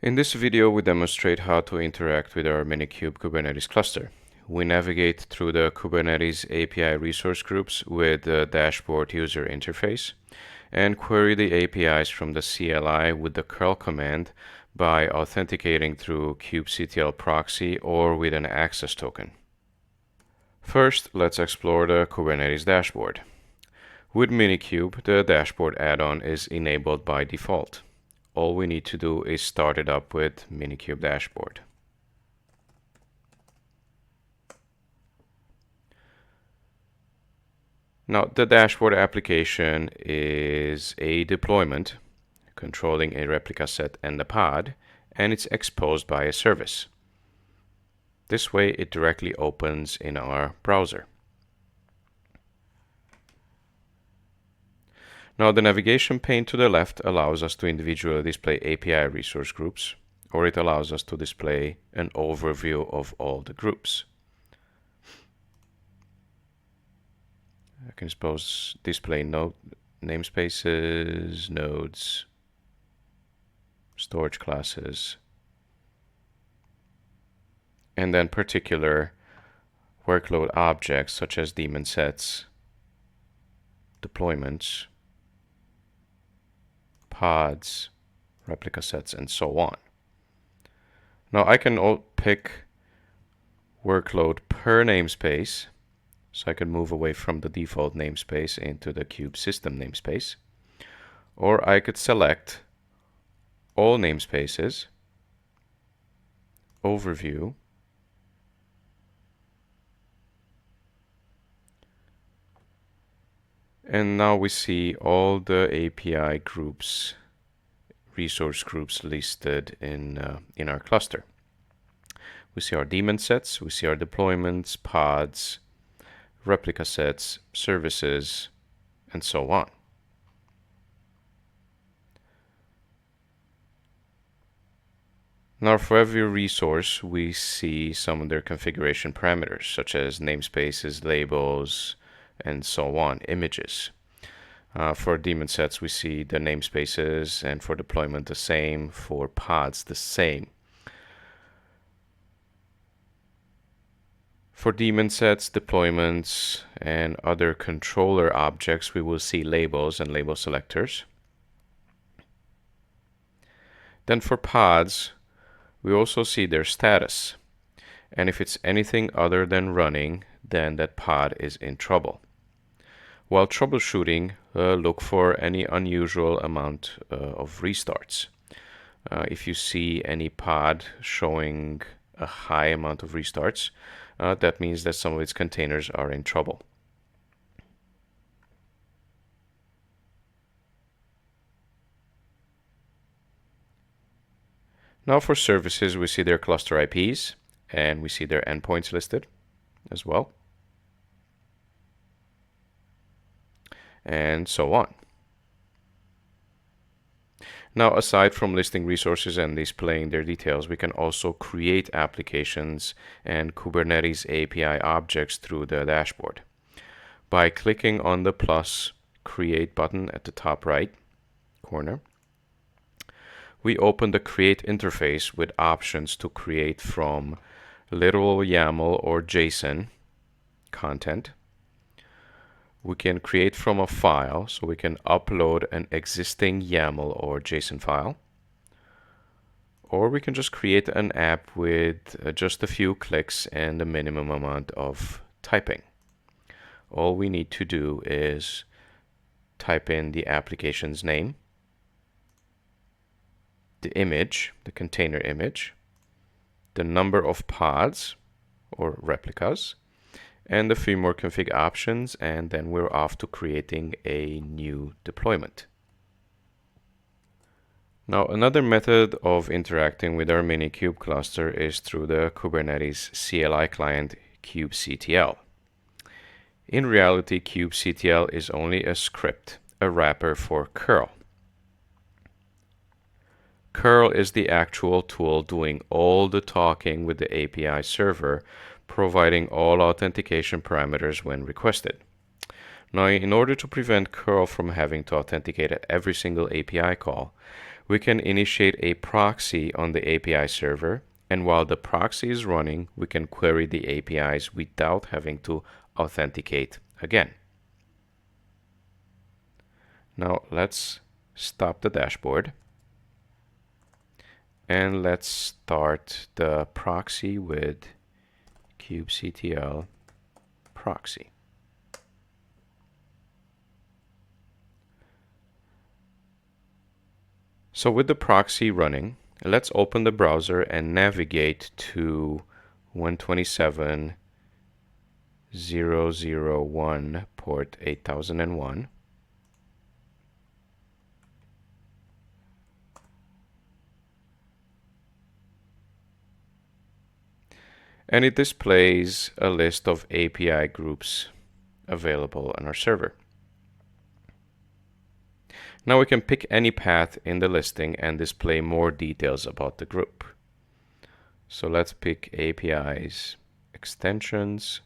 In this video, we demonstrate how to interact with our Minikube Kubernetes cluster. We navigate through the Kubernetes API resource groups with the dashboard user interface and query the APIs from the CLI with the curl command by authenticating through kubectl proxy or with an access token. First, let's explore the Kubernetes dashboard. With Minikube, the dashboard add-on is enabled by default. All we need to do is start it up with Minikube dashboard. Now, the dashboard application is a deployment controlling a replica set and a pod, and it's exposed by a service. This way, it directly opens in our browser. Now, the navigation pane to the left allows us to individually display API resource groups, or it allows us to display an overview of all the groups. I can suppose display node namespaces, nodes, storage classes, and then particular workload objects such as daemon sets, deployments, pods, replica sets, and so on. Now I can pick workload per namespace, so I can move away from the default namespace into the kube system namespace. Or I could select all namespaces, overview, and now we see all the API groups, resource groups listed in our cluster. We see our daemon sets, we see our deployments, pods, replica sets, services, and so on. Now for every resource, we see some of their configuration parameters, such as namespaces, labels, and so on, images. For daemon sets, we see the namespaces, and for deployment the same, for pods the same. For daemon sets, deployments, and other controller objects, we will see labels and label selectors. Then for pods, we also see their status. And if it's anything other than running, then that pod is in trouble. While troubleshooting, look for any unusual amount of restarts. If you see any pod showing a high amount of restarts, that means that some of its containers are in trouble. Now for services, we see their cluster IPs, and we see their endpoints listed as well, and so on. Now, aside from listing resources and displaying their details, we can also create applications and Kubernetes API objects through the dashboard. By clicking on the plus create button at the top right corner, we open the create interface with options to create from literal YAML or JSON content. We can create from a file, so we can upload an existing YAML or JSON file. Or we can just create an app with just a few clicks and a minimum amount of typing. All we need to do is type in the application's name, the image, the container image, the number of pods or replicas, and a few more config options, and then we're off to creating a new deployment. Now, another method of interacting with our Minikube cluster is through the Kubernetes CLI client kubectl. In reality, kubectl is only a script, a wrapper for curl. Curl is the actual tool doing all the talking with the API server, providing all authentication parameters when requested. Now, in order to prevent curl from having to authenticate at every single API call, we can initiate a proxy on the API server, and while the proxy is running, we can query the APIs without having to authenticate again. Now let's stop the dashboard and let's start the proxy with kubectl proxy. So with the proxy running, let's open the browser and navigate to 127.0.0.1 port 8001. And it displays a list of API groups available on our server. Now we can pick any path in the listing and display more details about the group. So let's pick APIs, extensions,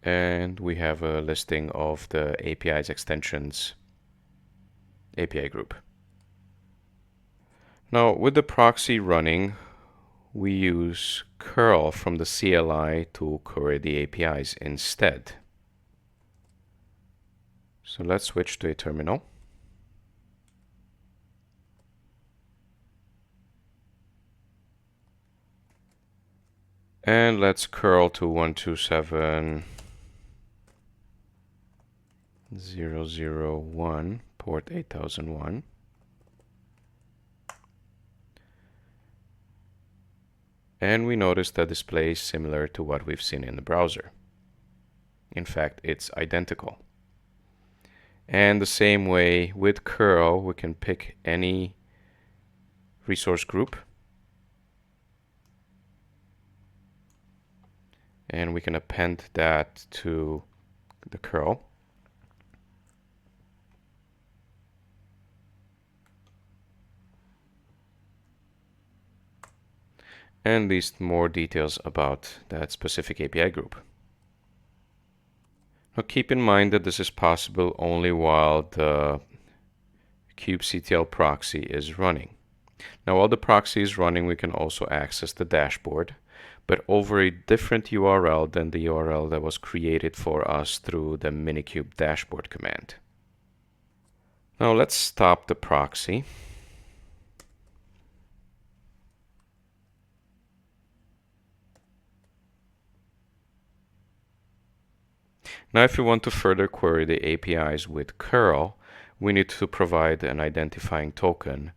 and we have a listing of the APIs extensions API group. Now with the proxy running, we use curl from the CLI to query the APIs instead. So let's switch to a terminal. And let's curl to 127.0.0.1 port 8001. And we notice the display is similar to what we've seen in the browser. In fact, it's identical. And the same way with curl, we can pick any resource group. And we can append that to the curl. And list more details about that specific API group. Now keep in mind that this is possible only while the kubectl proxy is running. Now while the proxy is running, we can also access the dashboard, but over a different URL than the URL that was created for us through the minikube dashboard command. Now let's stop the proxy. Now if we want to further query the APIs with curl, we need to provide an identifying token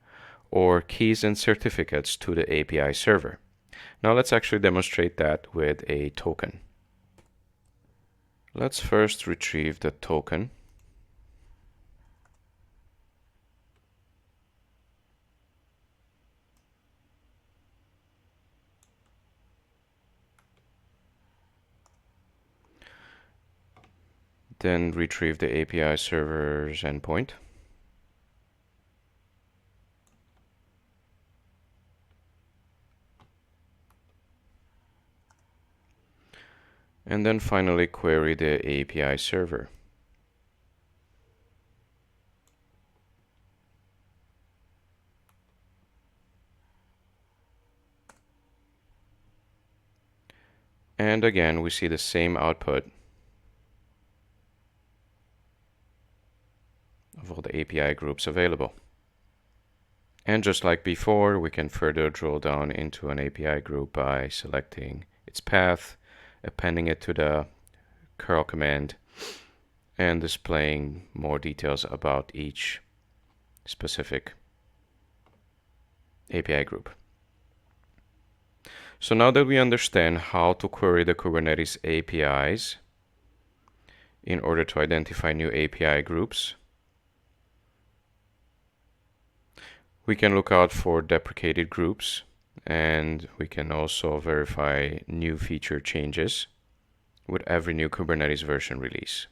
or keys and certificates to the API server. Now let's actually demonstrate that with a token. Let's first retrieve the token. Then retrieve the API server's endpoint. And then finally query the API server. And again, we see the same output of all the API groups available. And just like before, we can further drill down into an API group by selecting its path, appending it to the curl command, and displaying more details about each specific API group. So now that we understand how to query the Kubernetes APIs in order to identify new API groups, we can look out for deprecated groups And we can also verify new feature changes with every new Kubernetes version release.